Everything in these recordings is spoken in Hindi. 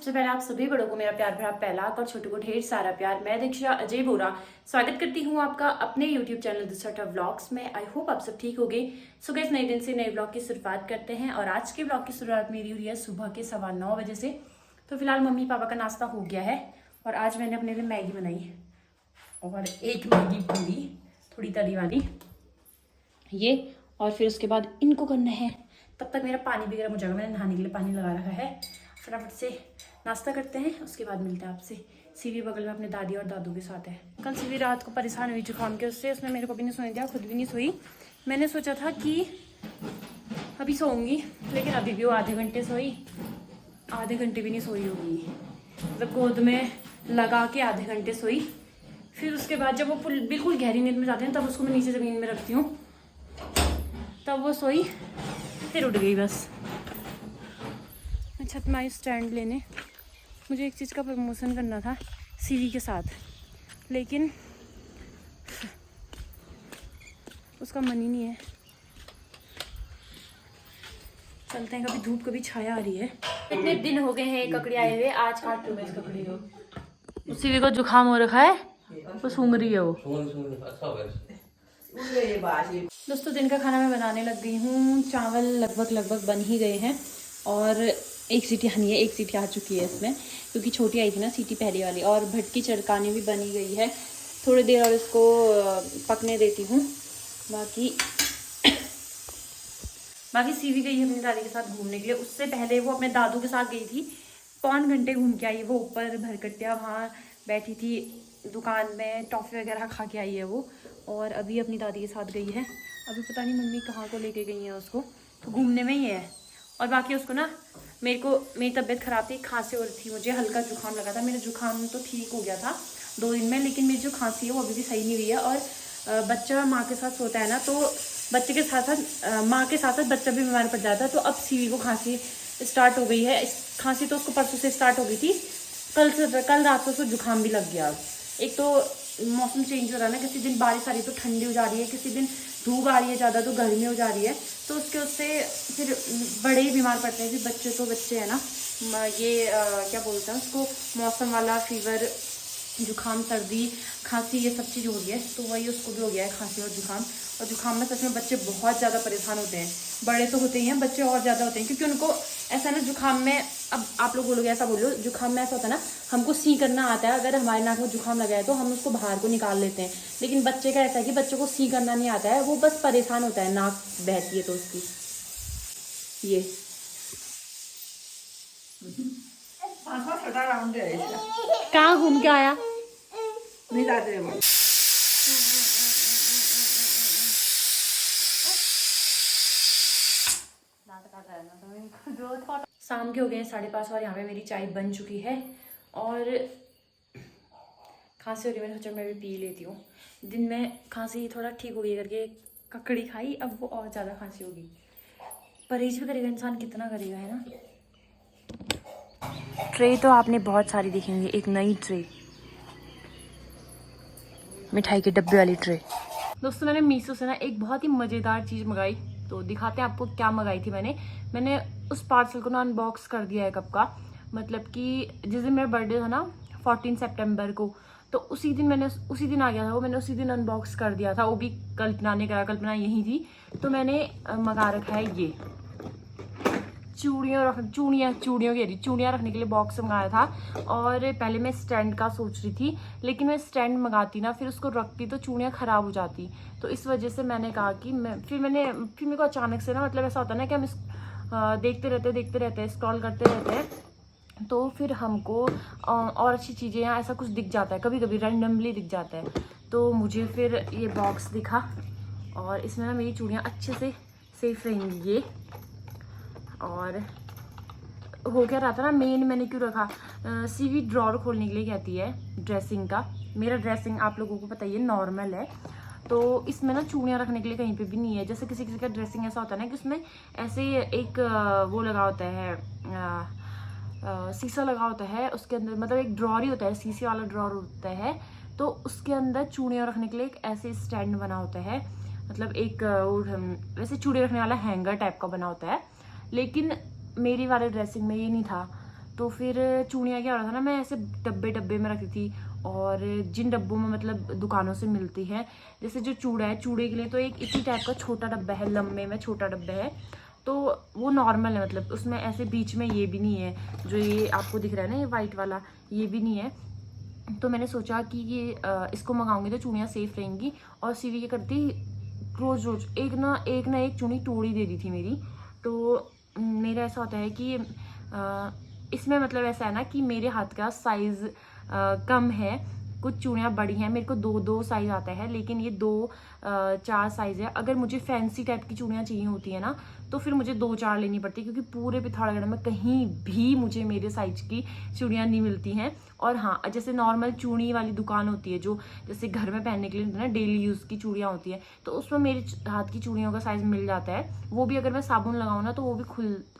सबसे पहले आप सभी बड़ों को मेरा प्यार भरा पहला और छोटों को ढेर सारा प्यार। मैं दीक्षा अजय बोरा स्वागत करती हूँ आपका अपने YouTube चैनल दिशा व्लॉग्स में। आई होप आप सब ठीक होगे। सो गाइस, नए दिन से नए ब्लॉग की शुरुआत करते हैं और आज के ब्लॉग की शुरुआत मेरी हुई है सुबह के 9:15 बजे से। तो फिलहाल मम्मी पापा का नाश्ता हो गया है और आज मैंने अपने लिए मैगी बनाई और एक मैगी पूरी थोड़ी तली वाली ये, और फिर उसके बाद इनको करना है। तब तक मेरा पानी भी गर्म हो जाएगा। मैंने नहाने के लिए पानी लगा रखा है। फटाफट से नाश्ता करते हैं, उसके बाद मिलते हैं आपसे। सीवी बगल में अपने दादी और दादू के साथ है। कल सीवी रात को परेशान हुई जुकाम के, उसने मेरे को भी नहीं सोने दिया, खुद भी नहीं सोई। मैंने सोचा था कि अभी सोऊंगी, लेकिन अभी भी वो आधे घंटे सोई, आधे घंटे भी नहीं सोई होगी। मतलब गोद में लगा के आधे घंटे सोई। फिर उसके बाद जब वो बिल्कुल गहरी नींद में जाते हैं तब उसको मैं नीचे ज़मीन में रखती हूँ, तब वो सोई, फिर उठ गई। बस मैं छत में आई स्टैंड लेने। मुझे एक चीज़ का प्रमोशन करना था सीवी के साथ, लेकिन उसका मन ही नहीं है। चलते हैं, कभी धूप कभी छाया आ रही है। इतने दिन हो गए हैं ककड़ी आए हुए, आज काट लूँ मैं इस ककड़ी को। सीवी को जुकाम हो रखा है, वो सूंघ रही है वो। दोस्तों, दिन का खाना मैं बनाने लग गई हूँ। चावल लगभग बन ही गए हैं और एक सीटी हनी है, एक सीटी आ चुकी है इसमें, क्योंकि छोटी आई थी ना सीटी पहली वाली। और भटकी चड़कानी भी बनी गई है। थोड़ी देर और इसको पकने देती हूँ। बाकी सीवी गई है अपनी दादी के साथ घूमने के लिए। उससे पहले वो अपने दादू के साथ गई थी, 5 घंटे घूम के आई। वो ऊपर भरकटिया वहाँ बैठी थी दुकान में, टॉफ़ी वगैरह खा के आई है वो। और अभी अपनी दादी के साथ गई है। अभी पता नहीं मम्मी कहाँ को लेके गई हैं उसको, तो घूमने में ही है। और बाकी उसको ना, मेरी तबीयत ख़राब थी, खांसी हो रही थी, मुझे हल्का जुकाम लगा था। मेरा जुकाम तो ठीक हो गया था 2 दिन में, लेकिन मेरी जो खांसी है वो अभी भी सही नहीं हुई है। और बच्चा माँ के साथ सोता है ना, तो बच्चे के साथ साथ माँ के साथ साथ बच्चा भी बीमार पड़ जाता है। तो अब सीवी को खांसी स्टार्ट हो गई है। खांसी तो उसको परसों से स्टार्ट हो गई थी, कल रात को उसको जुकाम भी लग गया। एक तो मौसम चेंज हो रहा है ना, किसी दिन बारिश आ रही है तो ठंडी हो जा रही है, किसी दिन धूप आ रही है ज़्यादा तो गर्मी हो जा रही है। तो उससे फिर बड़े ही बीमार पड़ते हैं। फिर बच्चे तो बच्चे हैं ना, ये क्या बोलते हैं उसको, मौसम वाला फीवर, जुकाम, सर्दी, खांसी, ये सब चीज़ हो रही है। तो वही उसको भी हो गया है, खांसी और जुकाम। और जुकाम में सच में बच्चे बहुत ज़्यादा परेशान होते हैं। बड़े तो होते ही हैं, बच्चे और ज़्यादा होते हैं, क्योंकि उनको ऐसा ना, जुकाम में, अब आप लोग बोलोगे ऐसा बोलो, जुकाम में ऐसा होता है ना, हमको सी करना आता है। अगर हमारे नाक में जुकाम लगा है तो हम उसको बाहर को निकाल लेते हैं। लेकिन बच्चे का ऐसा है कि बच्चे को सी करना नहीं आता है, वो बस परेशान होता है, नाक बहती है तो उसकी। ये कहाँ घूम के आया? नहीं जाते वो। शाम के हो गए 5:30 और यहाँ पे मेरी चाय बन चुकी है। और खांसी हो रही है, मैंने सोचा मैं भी पी लेती हूँ। दिन में खांसी थोड़ा ठीक हो गई करके ककड़ी खाई, अब वो और ज़्यादा खांसी होगी। परहेज भी करेगा इंसान, कितना करेगा, है ना। ट्रे तो आपने बहुत सारी देखेंगे। एक नई ट्रे, मिठाई के डब्बे वाली ट्रे। दोस्तों, मैंने मीशो से ना एक बहुत ही मज़ेदार चीज़ मंगाई, तो दिखाते हैं आपको क्या मंगाई थी मैंने उस पार्सल को ना अनबॉक्स कर दिया है कब का। मतलब कि जिस दिन मेरा बर्थडे था ना, 14 सितंबर को, तो उसी दिन आ गया था वो। मैंने उसी दिन अनबॉक्स कर दिया था, वो भी कल्पना यही थी। तो मैंने मंगा रखा है ये चूड़ियाँ रखने के लिए बॉक्स मंगाया था। और पहले मैं स्टैंड का सोच रही थी, लेकिन मैं स्टैंड मंगाती ना, फिर उसको रखती तो चूड़ियाँ ख़राब हो जाती। तो इस वजह से मैंने कहा कि फिर मेरे को अचानक से ना, मतलब ऐसा होता है ना कि हम देखते रहते हैं, स्क्रॉल करते रहते हैं, तो फिर हमको और अच्छी चीज़ें या ऐसा कुछ दिख जाता है, कभी कभी रैंडमली दिख जाता है। तो मुझे फिर ये बॉक्स दिखा और इसमें ना मेरी चूड़ियाँ अच्छे से सेफ रहेंगी ये। और हो क्या रहा था ना, मेन मैंने क्यों रखा, सीवी ड्रॉर खोलने के लिए कहती है ड्रेसिंग का। मेरा ड्रेसिंग आप लोगों को पता ही है नॉर्मल है, तो इसमें ना चूड़ियाँ रखने के लिए कहीं पे भी नहीं है। जैसे किसी का ड्रेसिंग ऐसा होता है ना कि उसमें ऐसे एक वो लगा होता है, शीशा लगा होता है उसके अंदर, मतलब एक ड्रॉर ही होता है, शीशे वाला ड्रॉर होता है। तो उसके अंदर चूड़ियाँ रखने के लिए एक ऐसे स्टैंड बना होता है, मतलब एक वैसे चूड़ी रखने वाला हैंगर टाइप का बना होता है। लेकिन मेरी वाले ड्रेसिंग में ये नहीं था, तो फिर चूड़ियाँ क्या हो रहा था ना, मैं ऐसे डब्बे डब्बे में रखती थी, और जिन डब्बों में मतलब दुकानों से मिलती है, जैसे जो चूड़ा है, चूड़े के लिए तो एक इसी टाइप का छोटा डब्बा है, लंबे में छोटा डब्बा है, तो वो नॉर्मल है, मतलब उसमें ऐसे बीच में ये भी नहीं है जो ये आपको दिख रहा है ना, ये वाइट वाला, ये भी नहीं है। तो मैंने सोचा कि ये इसको मंगाऊंगी तो चूड़ियाँ सेफ रहेंगी। और सीवी क्या करती, रोज रोज एक ना एक चूड़ी तोड़ ही दे रही थी मेरी। तो मेरा ऐसा होता है कि इसमें मतलब ऐसा है ना कि मेरे हाथ का साइज कम है, कुछ चूड़ियाँ बड़ी हैं, मेरे को 2 साइज आता है, लेकिन ये 4 साइज है। अगर मुझे फैंसी टाइप की चूड़ियाँ चाहिए होती है ना, तो फिर मुझे 2-4 लेनी पड़ती है, क्योंकि पूरे पिथौरागढ़ में कहीं भी मुझे मेरे साइज की चूड़ियाँ नहीं मिलती हैं। और हाँ, जैसे नॉर्मल चूड़ी वाली दुकान होती है, जो जैसे घर में पहनने के लिए ना डेली यूज़ की चूड़ियाँ होती है, तो उसमें मेरे हाथ की चूड़ियों का साइज मिल जाता है। वो भी अगर मैं साबुन लगाऊँ ना, तो वो भी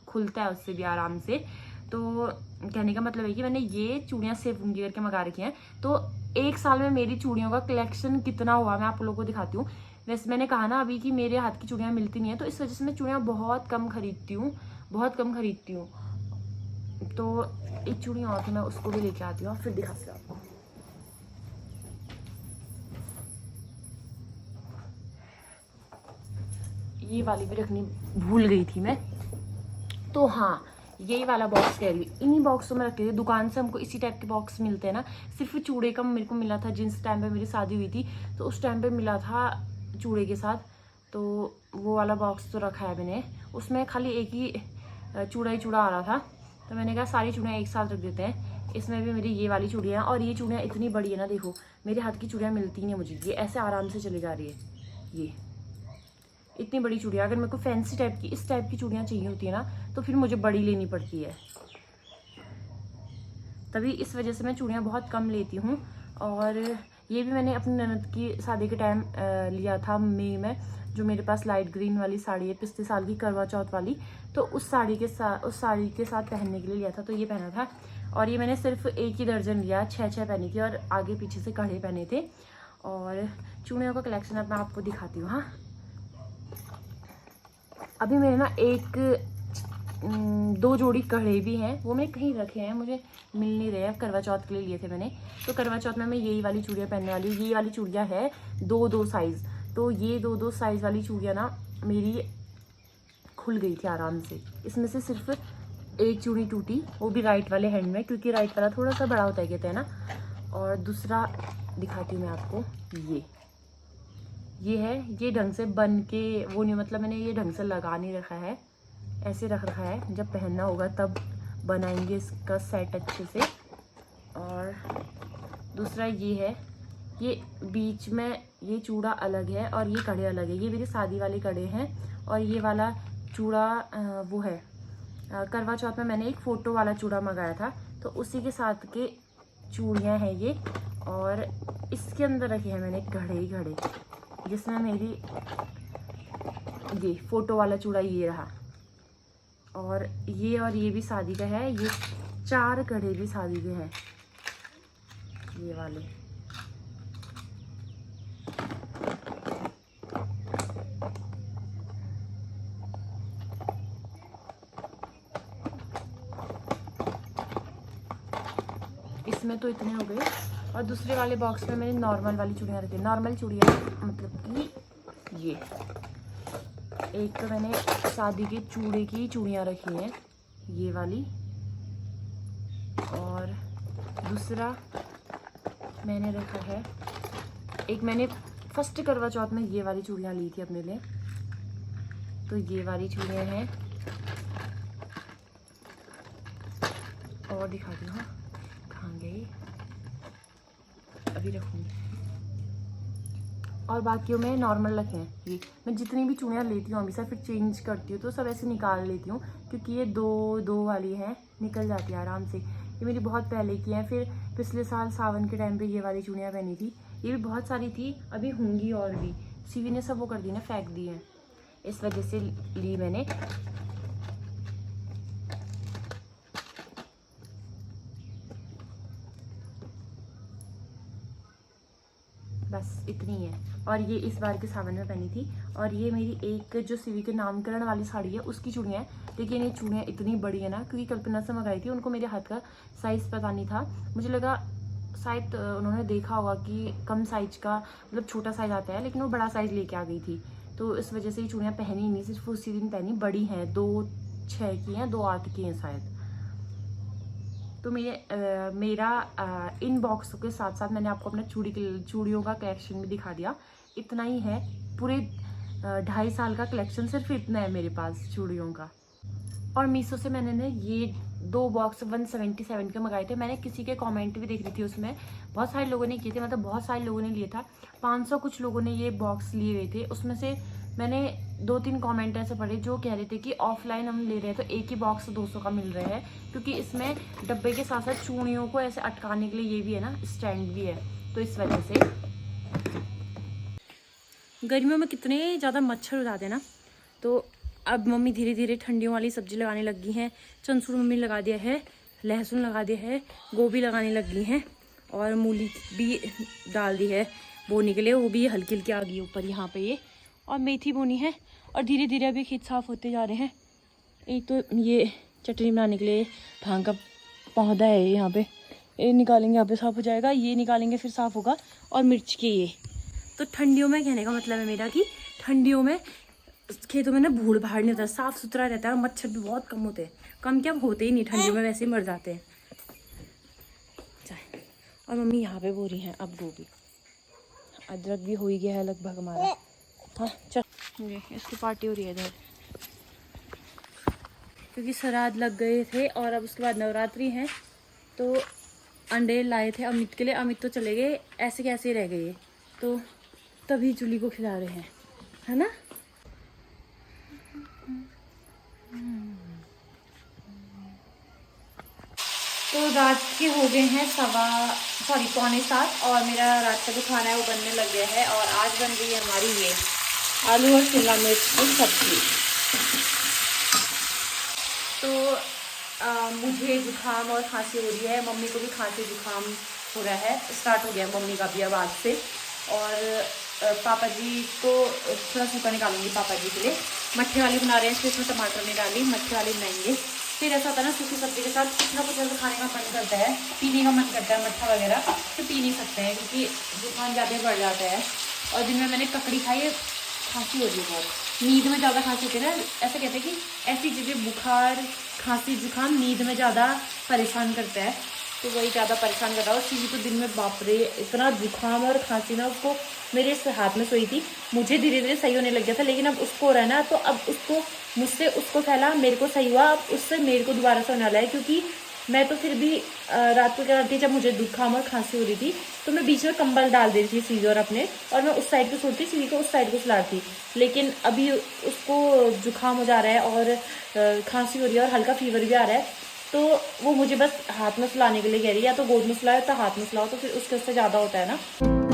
खुलता है उससे भी आराम से। तो कहने का मतलब है कि मैंने ये चूड़ियाँ सेफ होंगी करके मंगा रखी हैं। तो 1 साल में मेरी चूड़ियों का कलेक्शन कितना हुआ मैं आप लोगों को दिखाती हूँ। वैसे मैंने कहा ना अभी कि मेरे हाथ की चूड़ियाँ मिलती नहीं है, तो इस वजह से मैं चूड़ियाँ बहुत कम खरीदती हूँ, बहुत कम खरीदती हूँ। तो एक चूड़ी और थी, मैं उसको भी लेके आती हूँ, फिर दिखाती हूँ आपको। ये वाली भी रखनी भूल गई थी मैं। तो हाँ, यही वाला बॉक्स कह रही हूँ, इन्हीं बॉक्सों में रखे थे। दुकान से हमको इसी टाइप के बॉक्स मिलते हैं ना। सिर्फ चूड़े का मेरे को मिला था, जिस टाइम पे मेरी शादी हुई थी, तो उस टाइम पे मिला था चूड़े के साथ। तो वो वाला बॉक्स तो रखा है मैंने, उसमें खाली एक ही चूड़ा ही चूड़ा आ रहा था। तो मैंने कहा सारी चूड़ियाँ एक साथ रख देते हैं। इसमें भी मेरी ये वाली चूड़ियाँ, और ये चूड़ियाँ इतनी बड़ी है ना, देखो मेरे हाथ की चूड़ियाँ मिलती नहीं है मुझे, ये ऐसे आराम से चली जा रही है। ये इतनी बड़ी चूड़ियाँ, अगर मेरे को फैंसी टाइप की इस टाइप की चूड़ियाँ चाहिए होती है ना, तो फिर मुझे बड़ी लेनी पड़ती है। तभी इस वजह से मैं चूड़ियाँ बहुत कम लेती हूँ। और ये भी मैंने अपनी ननद की शादी के टाइम लिया था, मई में, जो मेरे पास लाइट ग्रीन वाली साड़ी है, पिछले साल की करवा चौथ वाली। तो उस साड़ी के साथ पहनने के लिए लिया था, तो ये पहना था। और ये मैंने सिर्फ एक ही दर्जन लिया, 6 पहनी थी, और आगे पीछे से कड़े पहने थे। और चूड़ियों का कलेक्शन अब मैं आपको दिखाती हूँ। हाँ, अभी मेरे ना 2 जोड़ी कड़े भी हैं, वो मैं कहीं रखे हैं, मुझे मिल नहीं रहे हैं। करवा चौथ के लिए लिए थे मैंने, तो करवा चौथ में मैं यही वाली चूड़ियाँ पहनने वाली हूँ। ये वाली चूड़ियाँ है 2 साइज़, तो ये 2 साइज़ वाली चूड़ियाँ ना मेरी खुल गई थी आराम से। इसमें से सिर्फ एक चूड़ी टूटी, वो भी राइट वाले हैंड में, क्योंकि राइट वाला थोड़ा सा बड़ा होता है कहते हैं ना। और दूसरा दिखाती हूँ मैं आपको, ये है, ये ढंग से बन के वो नहीं, मतलब मैंने ये ढंग से लगा नहीं रखा है, ऐसे रख रखा है, जब पहनना होगा तब बनाएंगे इसका सेट अच्छे से। और दूसरा ये है, ये बीच में ये चूड़ा अलग है और ये कड़े अलग है, ये मेरी शादी वाले कड़े हैं। और ये वाला चूड़ा वो है, करवा चौथ में मैंने एक फ़ोटो वाला चूड़ा मंगाया था, तो उसी के साथ के चूड़ियाँ हैं ये। और इसके अंदर रखे हैं मैंने घड़े ही घड़े, जिसमें मेरी ये फ़ोटो वाला चूड़ा ये रहा। और ये भी शादी का है, ये 4 कड़े भी शादी के हैं, ये वाले। इसमें तो इतने हो गए। और दूसरे वाले बॉक्स में मैंने नॉर्मल वाली चूड़ियाँ रखी, नॉर्मल चूड़ियाँ मतलब कि ये एक तो मैंने शादी के चूड़े की चूड़ियाँ रखी हैं, ये वाली। और दूसरा मैंने रखा है, एक मैंने फर्स्ट करवा चौथ में ये वाली चूड़ियाँ ली थी अपने लिए, तो ये वाली चूड़ियाँ हैं। और दिखाती हूँ, कहाँ गई, अभी रखूँगी। और बाकियों में नॉर्मल रखे हैं। ये मैं जितनी भी चूड़ियाँ लेती हूँ हमेशा फिर चेंज करती हूँ, तो सब ऐसे निकाल लेती हूँ, क्योंकि ये 2 वाली हैं, निकल जाती है आराम से। ये मेरी बहुत पहले की हैं, फिर पिछले साल सावन के टाइम पे ये वाली चूड़ियाँ पहनी थी, ये भी बहुत सारी थी, अभी होंगी और भी। सीवी ने सब वो कर दी ना, फेंक दी है, इस वजह से ली मैंने। बस इतनी है। और ये इस बार के सावन में पहनी थी। और ये मेरी एक जो सीवी के नामकरण वाली साड़ी है उसकी चूड़ियाँ हैं, लेकिन ये चूड़ियाँ इतनी बड़ी है ना, क्योंकि कल्पना से मंगाई थी, उनको मेरे हाथ का साइज़ पता नहीं था। मुझे लगा शायद उन्होंने देखा होगा कि कम साइज का मतलब छोटा साइज आता है, लेकिन वो बड़ा साइज लेके आ गई थी, तो इस वजह से ये चूड़ियाँ पहनी नहीं, सिर्फ उसी दिन पहनी। बड़ी हैं, 2.6 की हैं, 2.8 की हैं शायद। तो मेरा इनबॉक्स के साथ साथ मैंने आपको अपना चूड़ियों का कलेक्शन भी दिखा दिया। इतना ही है, पूरे 2.5 साल का कलेक्शन सिर्फ इतना है मेरे पास चूड़ियों का। और मीशो से मैंने ना ये 2 बॉक्स 177 के मंगाए थे। मैंने किसी के कमेंट भी देख रही थी, उसमें बहुत सारे लोगों ने किए थे, मतलब बहुत सारे लोगों ने लिए था। 500 कुछ लोगों ने ये बॉक्स लिए हुए थे। उसमें से मैंने 2-3 कमेंट ऐसे पढ़े जो कह रहे थे कि ऑफलाइन हम ले रहे हैं तो एक ही बॉक्स 200 का मिल रहा है, क्योंकि इसमें डब्बे के साथ साथ चूड़ियों को ऐसे अटकाने के लिए ये भी है ना, स्टैंड भी है, तो इस वजह से। गर्मियों में कितने ज़्यादा मच्छर हो जाते हैं ना, तो अब मम्मी धीरे धीरे ठंडियों वाली सब्जी लगाने लगी हैं। चनसूर मम्मी लगा दिया है, लहसुन लगा दिया है, गोभी लगाने लगी हैं, और मूली भी डाल दी है बोने के लिए, वो भी हल्की हल्की आ गई ऊपर यहाँ पे ये। और मेथी बोनी है, और धीरे धीरे अभी खेत साफ़ होते जा रहे हैं। एक तो ये चटनी बनाने के लिए भांग का पौधा है यहाँ पे, ये निकालेंगे, यहाँ पे साफ़ हो जाएगा, ये निकालेंगे फिर साफ़ होगा। और मिर्च के ये तो ठंडियों में, कहने का मतलब है मेरा कि ठंडियों में खेतों में ना भूड़ भाड़ नहीं होता, साफ़ सुथरा रहता है, और मच्छर भी बहुत कम होते हैं। कम क्या, होते ही नहीं ठंडियों में, वैसे ही मर जाते हैं। और मम्मी यहाँ पे बो रही हैं अब गोभी। अदरक भी हो ही गया है लगभग हमारा। हाँ चल, ये इसकी पार्टी हो रही है इधर, क्योंकि श्राद्ध लग गए थे और अब उसके बाद नवरात्रि हैं, तो अंडे लाए थे अमित के लिए। अमित तो चले गए, ऐसे कैसे रह गए, तो तभी जूली को खिला रहे हैं, है ना। तो रात के हो गए हैं 6:15 और मेरा रात का जो खाना है वो बनने लग गया है। और आज बन रही है हमारी ये आलू और शिमला मिर्च की सब्जी। तो मुझे जुकाम और खांसी हो रही है, मम्मी को भी खांसी जुकाम हो रहा है, स्टार्ट हो गया मम्मी का भी अब आज से। और पापा जी को थोड़ा सूखा निकालूंगी, पापा जी के लिए मट्ठे वाली बना रहे हैं, इसमें टमाटर नहीं डाली, मट्ठे वाली बनाएंगे। फिर ऐसा होता है ना, सूखी सब्जी के साथ कुछ ना कुछ ऐसा खाने का मन करता है, पीने का मन करता है, मट्ठा वगैरह तो पी नहीं सकते हैं क्योंकि जुकाम ज़्यादा बढ़ जाता है। और दिन में मैंने ककड़ी खाई है, खांसी हो रही है बहुत, नींद में ज़्यादा खांसी होती है ना, ऐसा कहते हैं कि ऐसी चीज़ें बुखार खांसी जुकाम नींद में ज़्यादा परेशान करता है, तो वही ज़्यादा परेशान कर रहा है। सीधी तो दिन में बाप रे इतना जुकाम और खांसी ना, उसको मेरे इस हाथ में सोई थी, मुझे धीरे धीरे सही होने लग गया था, लेकिन अब उसको हो रहा है ना, तो अब उसको मुझसे उसको फैला, मेरे को सही हुआ, अब उससे मेरे को दोबारा से होने वाला है। क्योंकि मैं तो फिर भी रात को क्या करती थी, जब मुझे जुकाम और खांसी हो रही थी तो मैं बीच में कंबल डाल देती थी सीधी और अपने, और मैं उस साइड को सोती, सीधी को उस साइड को सुलाती। लेकिन अभी उसको जुकाम हो जा रहा है और खांसी हो रही है और हल्का फीवर भी आ रहा है, तो वो मुझे बस हाथ में सुलाने के लिए कह रही है, या तो गोद में सुलाओ या तो हाथ में सुलाओ, तो फिर उसके उससे ज़्यादा होता है ना।